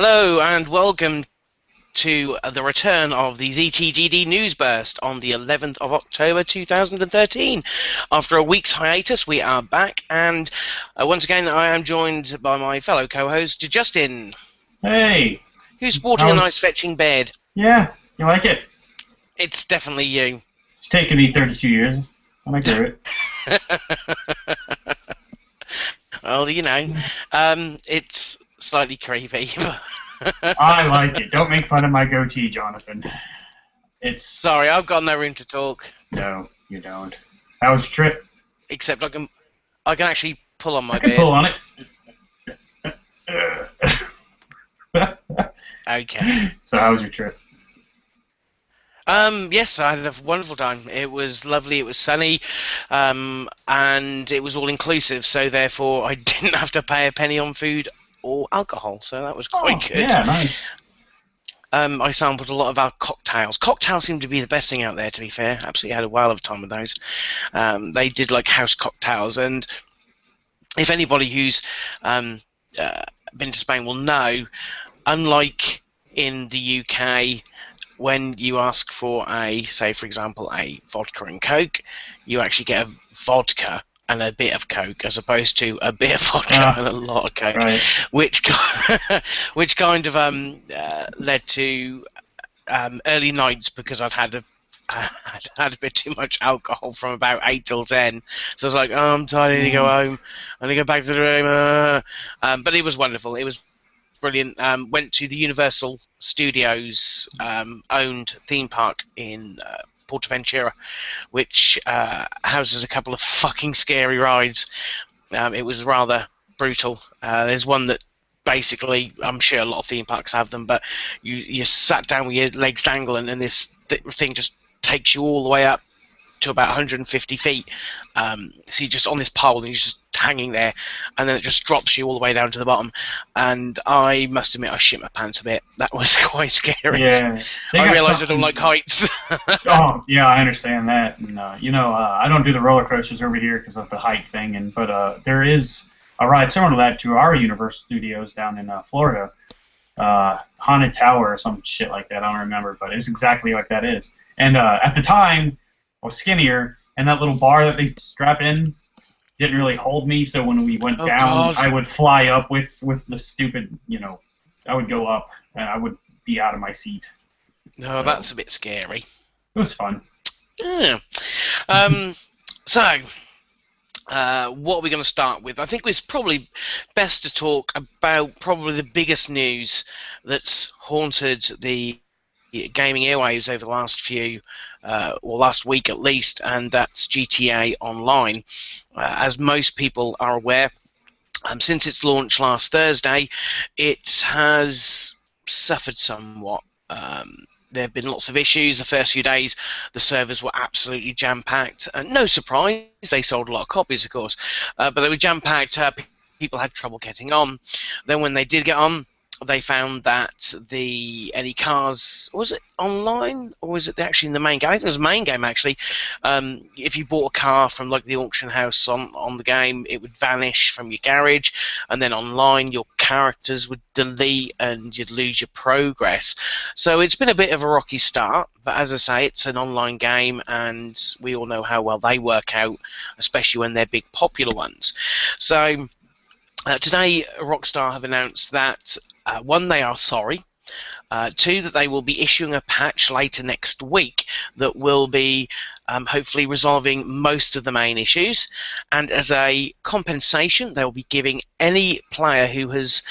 Hello and welcome to the return of the ZTGD News Burst on the 11th of October 2013. After a week's hiatus, we are back, and once again I am joined by my fellow co-host, Justin. Hey! Who's sporting a nice fetching bed. Yeah, you like it? It's definitely you. It's taken me 32 years. I like it. Well, you know, it's slightly creepy. I like it. Don't make fun of my goatee, Jonathan. It's... Sorry, I've got no room to talk. No, you don't. How was your trip? Except I can actually pull on my I can beard. pull on it. Okay. So how was your trip? Yes, I had a wonderful time. It was lovely, it was sunny, and it was all inclusive, so therefore I didn't have to pay a penny on food or alcohol, so that was quite good. Yeah, nice. I sampled a lot of our cocktails. Cocktails seem to be the best thing out there, to be fair. Absolutely had a while of time with those. They did like house cocktails, and if anybody who's been to Spain will know, unlike in the UK, when you ask for say for example, a vodka and Coke, you actually get a vodka and a bit of Coke, as opposed to a bit of vodka and a lot of Coke, right. which kind of led to early nights, because I'd had a bit too much alcohol from about 8 till 10. So I was like, oh, I'm tired, I need to go home, I need to go back to the room. But it was wonderful. It was brilliant. Went to the Universal Studios owned theme park in Portaventura, which houses a couple of fucking scary rides. It was rather brutal. There's one that basically, I'm sure a lot of theme parks have them, but you sat down with your legs dangling, and this thing just takes you all the way up to about 150 feet. So you're just on this pole and you're just hanging there, and then it just drops you all the way down to the bottom. And I must admit, I shit my pants a bit. That was quite scary. Yeah. I realised I don't like heights. Oh, yeah, I understand that. And, I don't do the roller coasters over here because of the height thing, but there is a ride similar to that to our Universal Studios down in Florida. Haunted Tower or some shit like that, I don't remember, but it's exactly like that is. And at the time, I was skinnier, and that little bar that they strap in didn't really hold me, so when we went down, God, I would fly up with the stupid, I would go up, and I would be out of my seat. No, so, that's a bit scary. It was fun. Yeah. So, what are we going to start with? I think it's probably best to talk about probably the biggest news that's haunted the gaming airwaves over the last few, or last week at least, and that's GTA Online. As most people are aware, since its launch last Thursday, it has suffered somewhat. There have been lots of issues. The first few days, the servers were absolutely jam-packed. No surprise, they sold a lot of copies, of course, but they were jam-packed. People had trouble getting on. Then when they did get on, they found that any cars, was it online or was it actually in the main game? I think it was the main game actually. If you bought a car from like the auction house on the game, it would vanish from your garage, and then online your characters would delete and you'd lose your progress. So it's been a bit of a rocky start, but as I say, it's an online game, and we all know how well they work out, especially when they're big popular ones. So today, Rockstar have announced that, one, they are sorry, two, that they will be issuing a patch later next week that will be hopefully resolving most of the main issues, and as a compensation, they will be giving any player who has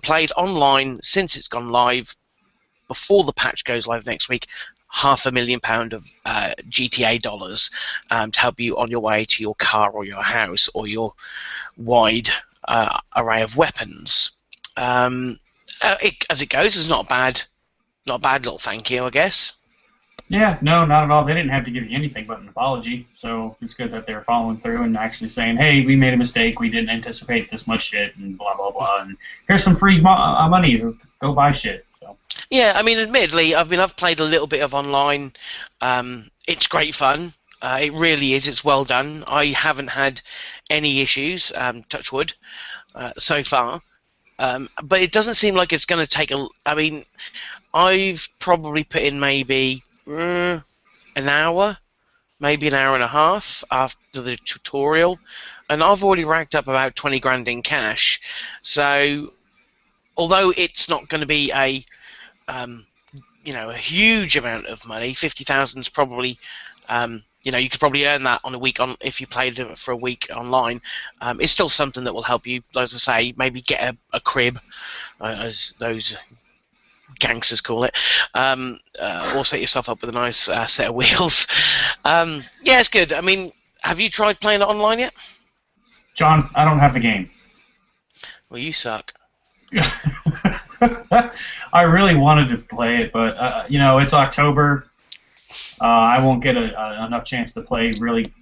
played online since it's gone live before the patch goes live next week, £500,000 of GTA dollars to help you on your way to your car or your house or your wide array of weapons. As it goes, it's not a bad little thank you, I guess. Yeah, no, not at all. They didn't have to give you anything but an apology, so it's good that they're following through and actually saying, hey, we made a mistake, we didn't anticipate this much shit, and blah, blah, blah, and here's some free money, go buy shit. So. Yeah, I mean, admittedly, I've played a little bit of online. It's great fun. It really is. It's well done. I haven't had any issues, touch wood, so far. but it doesn't seem like it's going to take a. I mean, I've probably put in maybe an hour, maybe an hour and a half after the tutorial, and I've already racked up about 20 grand in cash. So, although it's not going to be a a huge amount of money, 50,000 is probably. You could probably earn that on a week if you played it for a week online. It's still something that will help you, as I say, maybe get a crib, as those gangsters call it, or set yourself up with a nice set of wheels. Yeah, it's good. I mean, have you tried playing it online yet? John, I don't have the game. Well, you suck. I really wanted to play it, but it's October. I won't get enough chance to play really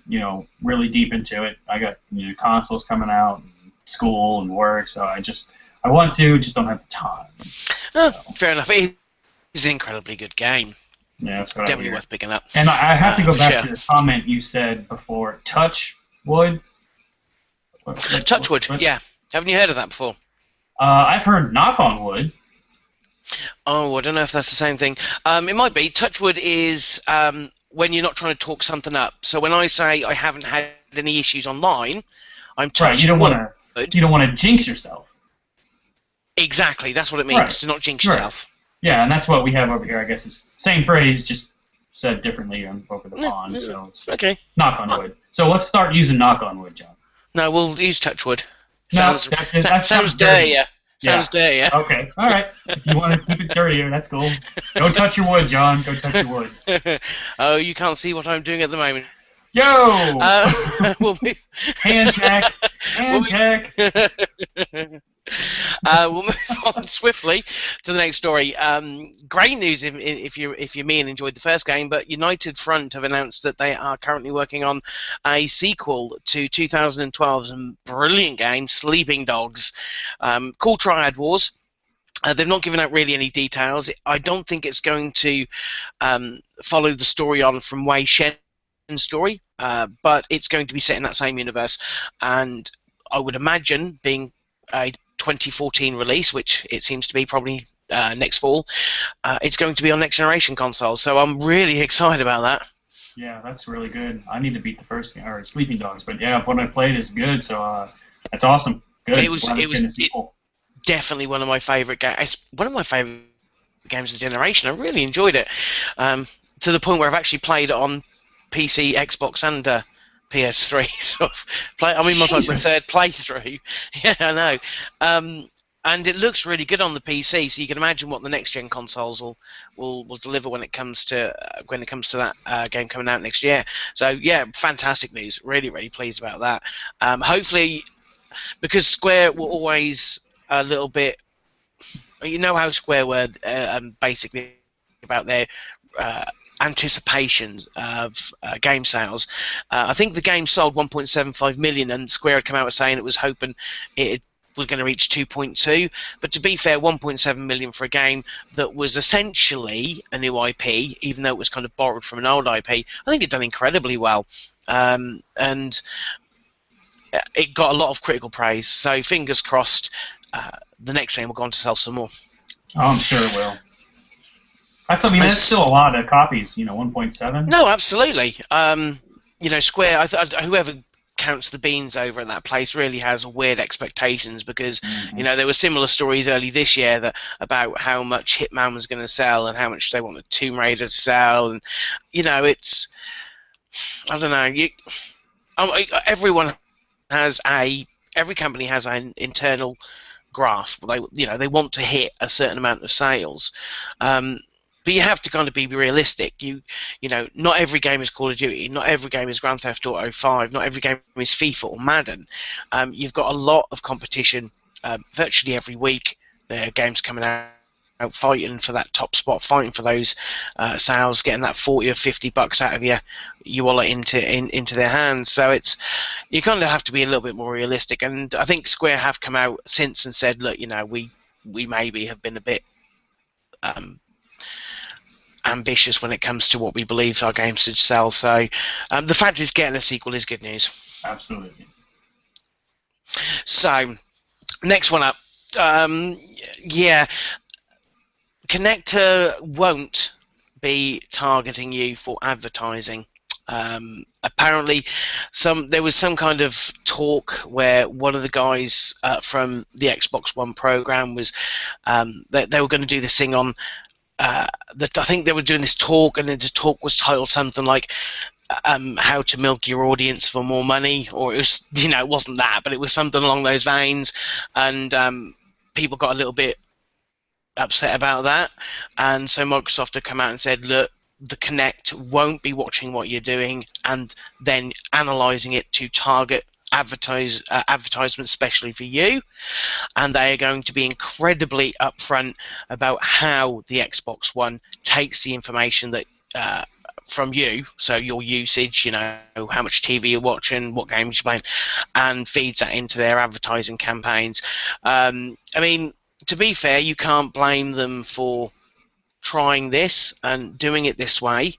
deep into it. I got consoles coming out, and school and work, so I want to, just don't have the time. Oh, fair enough. It is an incredibly good game. Yeah, that's what definitely worth picking up. And I have to go back to the comment you said before. Touchwood? Touchwood, yeah. Haven't you heard of that before? I've heard knock on wood. Oh, I don't know if that's the same thing. It might be. Touchwood is when you're not trying to talk something up. So when I say I haven't had any issues online, I'm touching right, you don't want to jinx yourself. Exactly, that's what it means, to not jinx yourself. Yeah, and that's what we have over here. I guess it's the same phrase, just said differently over the pond. So it's knock on wood. So let's start using knock on wood, John. No, we'll use touchwood. That sounds dirtier. Sounds dirtier. Okay, all right. If you want to keep it dirtier, that's cool. Go touch your wood, John. Go touch your wood. Oh, you can't see what I'm doing at the moment. Yo! We'll move. Hand check. Hand check. We'll move on swiftly to the next story. Great news if you're me and enjoyed the first game, but United Front have announced that they are currently working on a sequel to 2012's brilliant game, Sleeping Dogs, called Triad Wars. They've not given out really any details. I don't think it's going to follow the story on from Wei Shen's story, but it's going to be set in that same universe, and I would imagine, being a 2014 release, which it seems to be probably next fall, it's going to be on next generation consoles, so I'm really excited about that. Yeah, that's really good. I need to beat the first game, or Sleeping Dogs, but yeah, what I played is good, so that's awesome. Good. It was definitely one of my favorite games. One of my favorite games of the generation. I really enjoyed it, to the point where I've actually played it on PC, Xbox, and PS3. So I'm in my third playthrough. Yeah, I know. And it looks really good on the PC, so you can imagine what the next gen consoles will deliver when it comes to that game coming out next year. So yeah, fantastic news. Really, really pleased about that. Hopefully, because Square were always a little bit, you know how Square were basically about their anticipations of game sales. I think the game sold 1.75 million, and Square had come out saying it was hoping it was going to reach 2.2. But to be fair, 1.7 million for a game that was essentially a new IP, even though it was kind of borrowed from an old IP, I think it done incredibly well, and it got a lot of critical praise. So fingers crossed, the next game will go on to sell some more. Oh, I'm sure it will. That's still a lot of copies, 1.7. No, absolutely. Square, whoever counts the beans over at that place really has weird expectations, because there were similar stories early this year about how much Hitman was going to sell and how much they wanted Tomb Raider to sell, and it's, I don't know. Every company has an internal graph. They want to hit a certain amount of sales. But you have to kind of be realistic. Not every game is Call of Duty. Not every game is Grand Theft Auto 5. Not every game is FIFA or Madden. You've got a lot of competition virtually every week. There are games coming out fighting for that top spot, fighting for those sales, getting that 40 or 50 bucks out of your wallet into their hands. So you kind of have to be a little bit more realistic. And I think Square have come out since and said, look, we maybe have been a bit ambitious when it comes to what we believe our games should sell. So the fact is getting a sequel is good news. Absolutely. So next one up, Um, yeah, Connector won't be targeting you for advertising. Apparently, there was some kind of talk where one of the guys from the Xbox One program was they were going to do this thing on that. I think they were doing this talk, and then the talk was titled something like how to milk your audience for more money, or it was, it wasn't that, but it was something along those veins, and people got a little bit upset about that, and so Microsoft have come out and said, look, the Kinect won't be watching what you're doing and then analysing it to target advertisements specially for you, and they are going to be incredibly upfront about how the Xbox One takes the information that from you, so your usage, how much TV you're watching, what games you're playing, and feeds that into their advertising campaigns. I mean, to be fair, you can't blame them for trying this and doing it this way.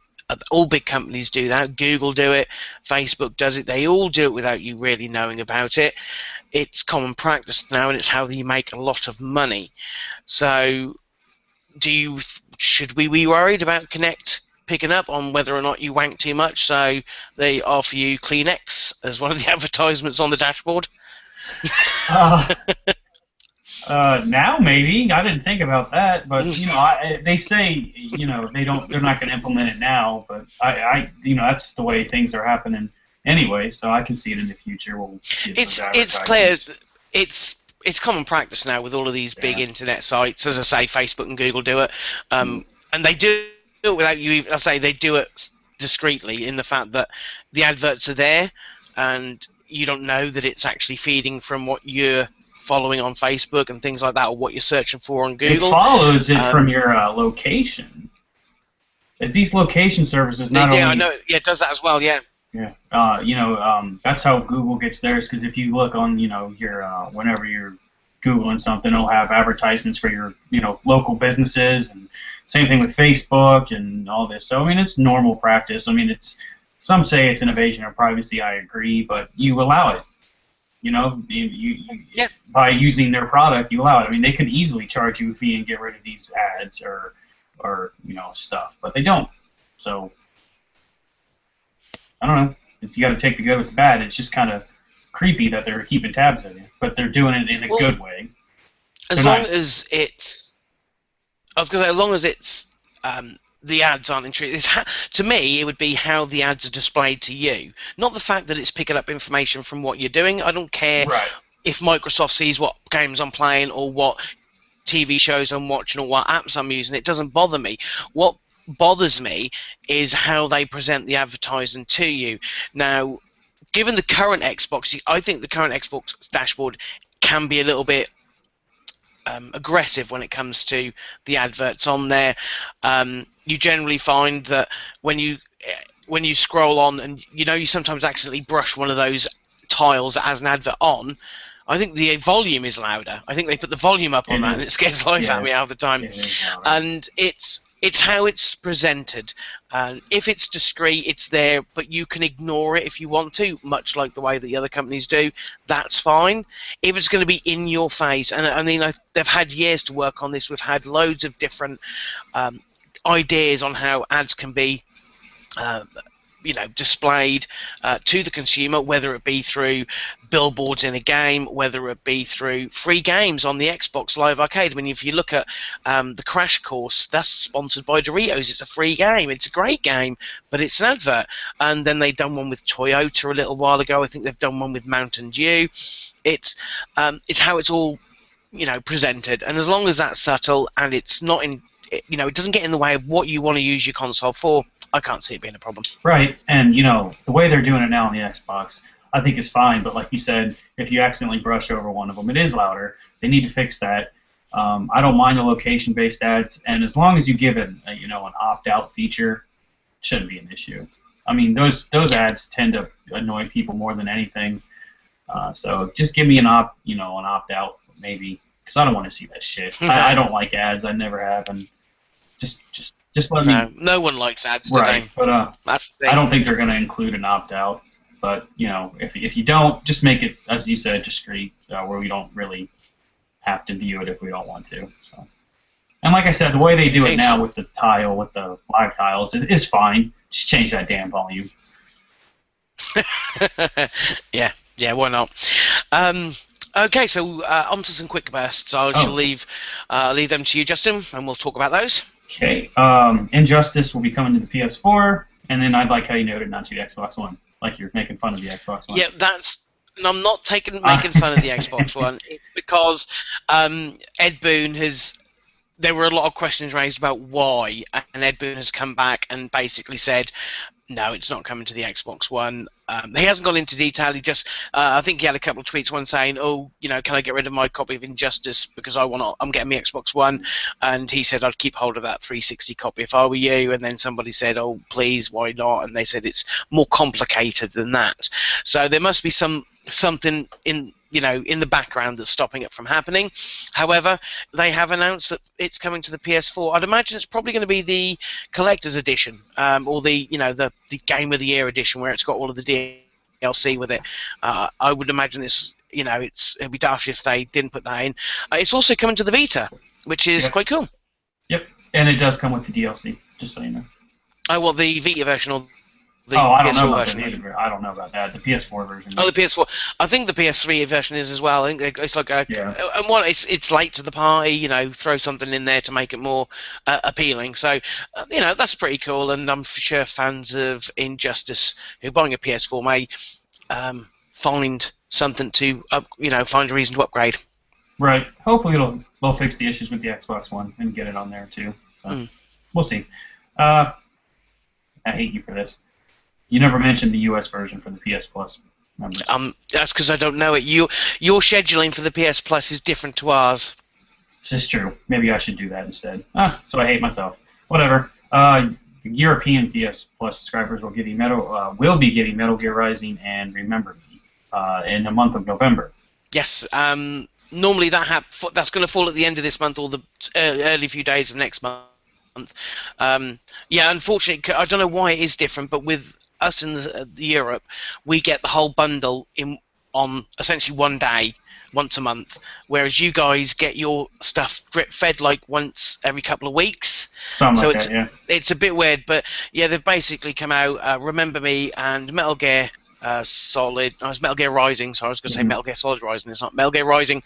All big companies do that. Google do it. Facebook does it. They all do it without you really knowing about it. It's common practice now, and it's how you make a lot of money. So, should we be worried about Kinect picking up on whether or not you wank too much? So they offer you Kleenex as one of the advertisements on the dashboard. Now maybe I didn't think about that, but they say they're not going to implement it now, but I that's the way things are happening anyway, so I can see it in the future. It's clear. It's common practice now with all of these big internet sites. As I say, Facebook and Google do it, and they do it without you even. I say they do it discreetly in the fact that the adverts are there, and you don't know that it's actually feeding from what you're following on Facebook and things like that, or what you're searching for on Google. It follows it from your location. If these location services not only... I know. Yeah, it does that as well. Yeah. Yeah. That's how Google gets theirs, because if you look on, your whenever you're Googling something, it'll have advertisements for your, local businesses, and same thing with Facebook and all this. So I mean, it's normal practice. I mean, some say it's invasion of privacy. I agree, but you allow it. By using their product, you allow it. I mean, they could easily charge you a fee and get rid of these ads or stuff, but they don't. So I don't know. You got to take the good with the bad. It's just kind of creepy that they're keeping tabs on you, but they're doing it in a good way. As long as it's the ads aren't intrusive. To me, it would be how the ads are displayed to you, not the fact that it's picking up information from what you're doing. I don't care if Microsoft sees what games I'm playing or what TV shows I'm watching or what apps I'm using. It doesn't bother me. What bothers me is how they present the advertising to you. Now, given the current Xbox, I think the current Xbox dashboard can be a little bit aggressive when it comes to the adverts on there. You generally find that when you scroll on and you sometimes accidentally brush one of those tiles that has an advert on, I think the volume is louder. I think they put the volume up on that, and it scares life out of me half the time. And it's how it's presented. If it's discreet, it's there, but you can ignore it if you want to, much like the way that the other companies do. That's fine. If it's going to be in your face, and I mean, they've had years to work on this. We've had loads of different ideas on how ads can be displayed to the consumer, whether it be through billboards in a game, whether it be through free games on the Xbox Live Arcade. I mean, if you look at the Crash Course, that's sponsored by Doritos. It's a free game. It's a great game, but it's an advert. And then they've done one with Toyota a little while ago. I think they've done one with Mountain Dew. It's how it's all presented, and as long as that's subtle and it's not in, it doesn't get in the way of what you want to use your console for, I can't see it being a problem. Right, and the way they're doing it now on the Xbox, I think is fine. But like you said, if you accidentally brush over one of them, it is louder. They need to fix that. I don't mind the location-based ads, and as long as you give it, an opt-out feature, it shouldn't be an issue. I mean, those ads tend to annoy people more than anything. So just give me an opt-out maybe, because I don't want to see that shit. I don't like ads. I never have, and just let me. No one likes ads today. Right, but I don't think they're going to include an opt-out. But if you don't, just make it, as you said, discreet, where we don't really have to view it if we don't want to. So. And like I said, the way they do it now with the tile, with the live tiles, it is fine. Just change that damn volume. yeah, why not? Okay, so on to some quick bursts. I shall leave them to you, Justin, and we'll talk about those. Okay. Injustice will be coming to the PS4, and then I'd like how you noted not to the Xbox One, like you're making fun of the Xbox One. Yeah, and I'm not making fun of the Xbox One. It's because Ed Boon has. There were a lot of questions raised about why, and Ed Boon has come back and basically said, no, it's not coming to the Xbox One. He hasn't gone into detail. He just, I think he had a couple of tweets. One saying, "Oh, can I get rid of my copy of Injustice because I'm getting my Xbox One?" And he said, "I'd keep hold of that 360 copy if I were you." And then somebody said, "Oh, please, why not?" And they said it's more complicated than that. So there must be something in the background that's stopping it from happening. However, they have announced that it's coming to the PS4. I'd imagine it's probably going to be the collector's edition, or the the Game of the Year edition, where it's got all of the DLC with it. I would imagine it'd be daft if they didn't put that in. It's also coming to the Vita, which is quite cool. Yep, and it does come with the DLC, just so you know. Oh, well, the Vita version or I don't know about I don't know about that. The PS4 version. Oh, the PS4. I think the PS3 version is as well. I think it's like and it's late to the party. Throw something in there to make it more appealing. So, that's pretty cool. And I'm sure fans of Injustice who are buying a PS4 may find something to find a reason to upgrade. Right. Hopefully they'll fix the issues with the Xbox One and get it on there too. So we'll see. I hate you for this. You never mentioned the US version for the PS Plus members. That's because I don't know it. Your scheduling for the PS Plus is different to ours. This is true. Maybe I should do that instead. So I hate myself. Whatever. The European PS Plus subscribers will be getting Metal Gear Rising and Remember Me in the month of November. Yes. Normally that's going to fall at the end of this month or the early few days of next month. Unfortunately, I don't know why it is different, but with us in Europe, we get the whole bundle on essentially one day, once a month, whereas you guys get your stuff drip fed like once every couple of weeks. It's a bit weird, but yeah, they've basically come out. Remember Me and Metal Gear Solid. No, it's Metal Gear Rising. So I was going to say Metal Gear Solid Rising. It's not Metal Gear Rising.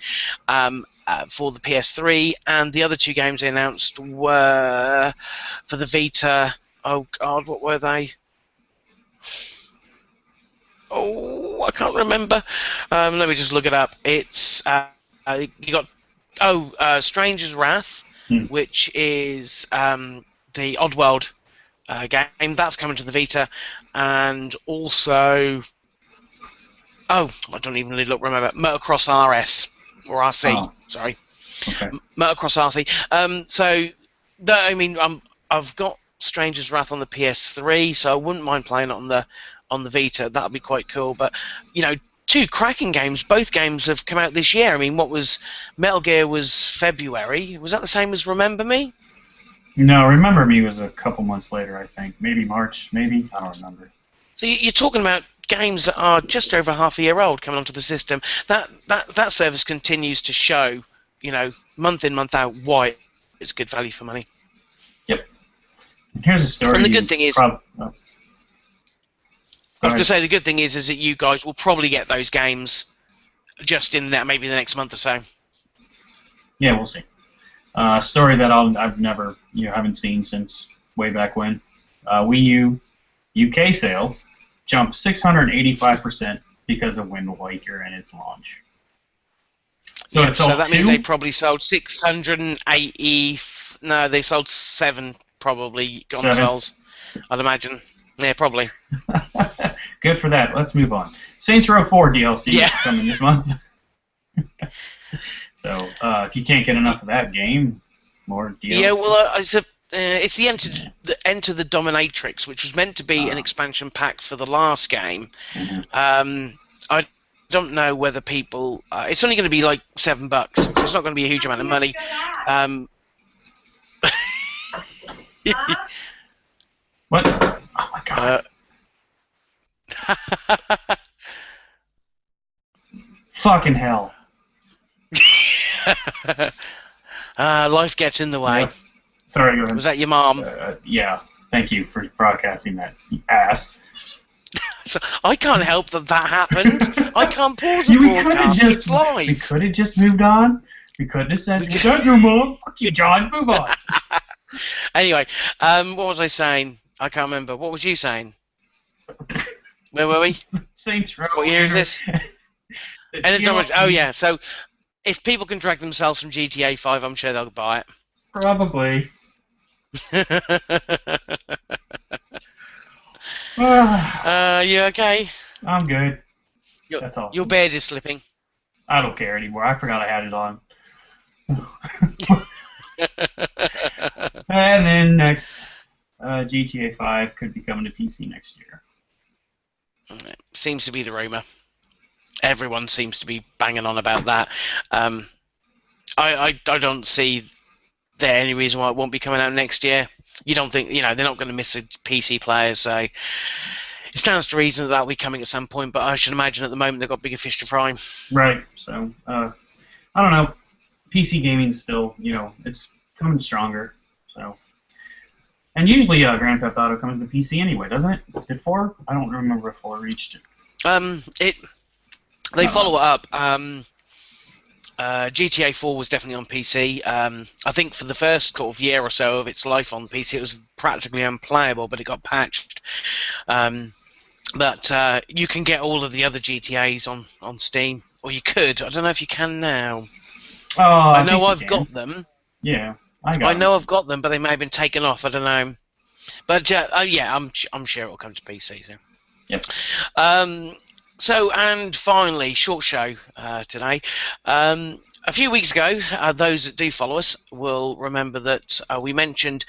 For the PS3, and the other two games they announced were for the Vita. Oh God, what were they? Oh, I can't remember. Let me just look it up. It's you got Stranger's Wrath, which is the Oddworld game that's coming to the Vita, and also I don't even really remember Motocross RS or RC. Sorry, okay. Motocross RC. I've got Stranger's Wrath on the PS3, so I wouldn't mind playing it on the Vita. That'd be quite cool. But two cracking games. Both games have come out this year. I mean, what was Metal Gear was February. Was that the same as Remember Me? No, Remember Me was a couple months later, I think. Maybe March. Maybe I don't remember. So you're talking about games that are just over half a year old coming onto the system. That service continues to show, month in, month out, why it's good value for money. Yep. Here's a story. And the good thing is, I was going to say, the good thing is that you guys will probably get those games just in maybe the next month or so. Yeah, we'll see. A story that I've never haven't seen since way back when. Wii U UK sales jumped 685% because of Wind Waker and its launch. So that means they probably sold 680. No, they sold 7 probably consoles. I'd imagine. Yeah, probably. Good for that. Let's move on. Saints Row 4 DLC is coming this month. So if you can't get enough of that game, more DLC. Yeah, well, it's the Enter the Dominatrix, which was meant to be an expansion pack for the last game. I don't know whether people. It's only going to be like $7, so it's not going to be a huge amount of money. What? Oh my God! Uh, Fucking hell! Life gets in the way. Yeah. Sorry, go ahead. Was that your mom? Yeah. Thank you for broadcasting that, you ass. So I can't help that happened. I can't pause the We broadcast. It's live. We could have just moved on. We could have said, "Is that your mom? Fuck you, John. Move on." Anyway, what was I saying? I can't remember. What was you saying? Where were we? Saints Row. What year is this? DLC. Oh yeah. So if people can drag themselves from GTA 5, I'm sure they'll buy it. Probably. You okay? I'm good. That's all. Your beard is slipping. I don't care anymore. I forgot I had it on. And then next, GTA 5 could be coming to PC next year. Seems to be the rumour. Everyone seems to be banging on about that. I don't see there any reason why it won't be coming out next year. You don't think, they're not going to miss a PC player, so it stands to reason that that'll be coming at some point, but I should imagine at the moment they've got bigger fish to fry. Right, so, I don't know. PC gaming's still, it's coming stronger, so. And usually Grand Theft Auto comes to PC anyway, doesn't it? Did 4? I don't remember if 4 reached it. They follow it up. GTA 4 was definitely on PC. I think for the first sort of year or so of its life on PC, it was practically unplayable, but it got patched. But you can get all of the other GTAs on Steam, or you could. I don't know if you can now. Oh, I know I've got them. Yeah, I know I've got them, but they may have been taken off. I don't know. But yeah, I'm sure it'll come to PC. So. Yep. So, and finally, short show today. A few weeks ago, those that do follow us will remember that we mentioned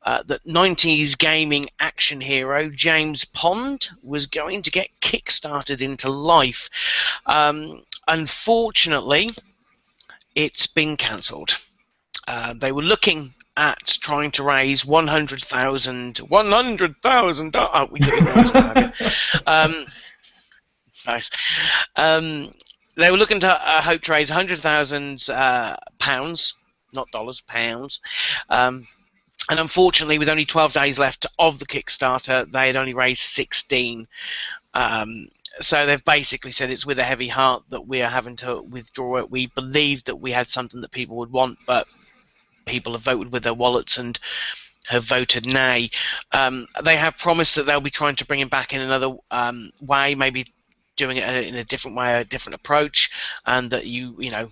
that 90s gaming action hero James Pond was going to get kickstarted into life. Unfortunately, it's been cancelled. They were looking at trying to raise $100,000. Oh, we got nice. They were looking to hope to raise £100,000, not dollars, pounds. And unfortunately, with only 12 days left of the Kickstarter, they had only raised 16. So they've basically said it's with a heavy heart that we are having to withdraw it. We believed that we had something that people would want, but people have voted with their wallets and have voted nay. They have promised that they'll be trying to bring him back in another way, maybe doing it in a different way, a different approach, and that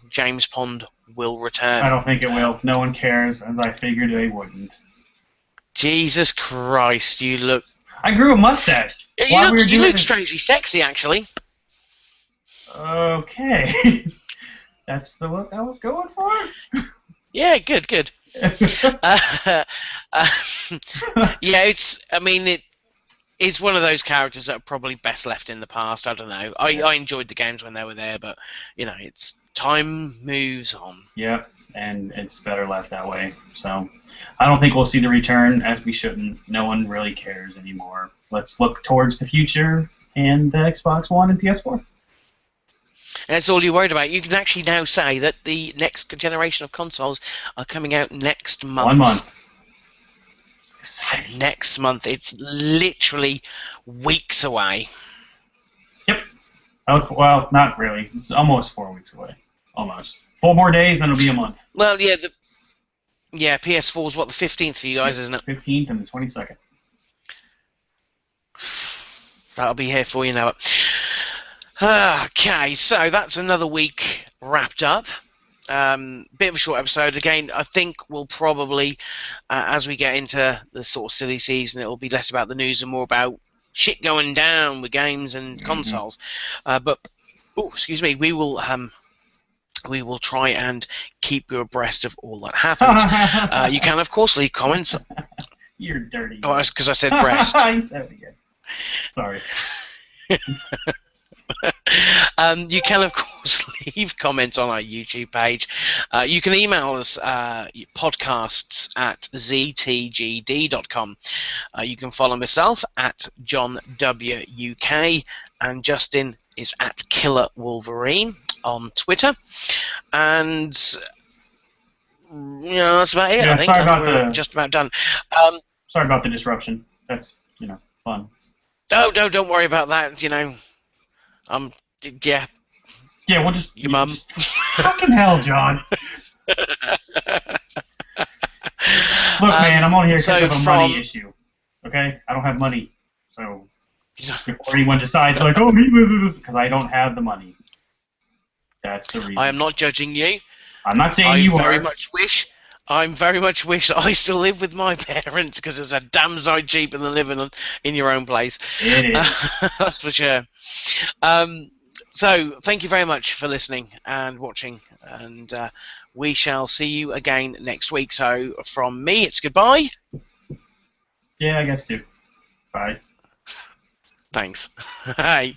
James Pond will return. I don't think it will. No one cares, as I figured they wouldn't. Jesus Christ, you look... I grew a mustache. You look strangely sexy, actually. Okay. That's the look I was going for? Yeah, good. Yeah, it is one of those characters that are probably best left in the past. I don't know. I enjoyed the games when they were there, but it's time moves on. Yeah, and it's better left that way. So I don't think we'll see the return, as we shouldn't. No one really cares anymore. Let's look towards the future and Xbox One and PS4. And that's all you're worried about. You can actually now say that the next generation of consoles are coming out next month. 1 month. Next month. It's literally weeks away. Yep. Well, not really. It's almost 4 weeks away. Almost. 4 more days, and it'll be a month. Well, yeah, PS4's the 15th for you guys, isn't it? 15th and the 22nd. That'll be here for you now. Okay, so that's another week wrapped up. Bit of a short episode. Again, I think we'll probably, as we get into the sort of silly season, it'll be less about the news and more about shit going down with games and consoles. But, excuse me, we will try and keep you abreast of all that happens. You can, of course, leave comments. You're dirty. Oh, that's because I said breast. I said it again. Sorry. You can, of course, leave comments on our YouTube page. You can email us podcasts at ztgd.com. You can follow myself at John W UK, and Justin is at Killer Wolverine on Twitter, and that's about it. Yeah, I think we're just about done. Sorry about the disruption. That's fun. Oh no, don't worry about that. Yeah. Yeah, we'll just your mum. Fucking hell, John. Look, man, I'm on here because of a money issue. Okay, I don't have money, so before anyone decides like, oh, because I don't have the money. That's the reason. I am not judging you. I'm not saying you are. I very much wish that I still live with my parents, because it's a damn sight cheaper than living in your own place. It is. That's for sure. So thank you very much for listening and watching, and we shall see you again next week. So from me, it's goodbye. Yeah, I guess too. Bye. Thanks. Bye.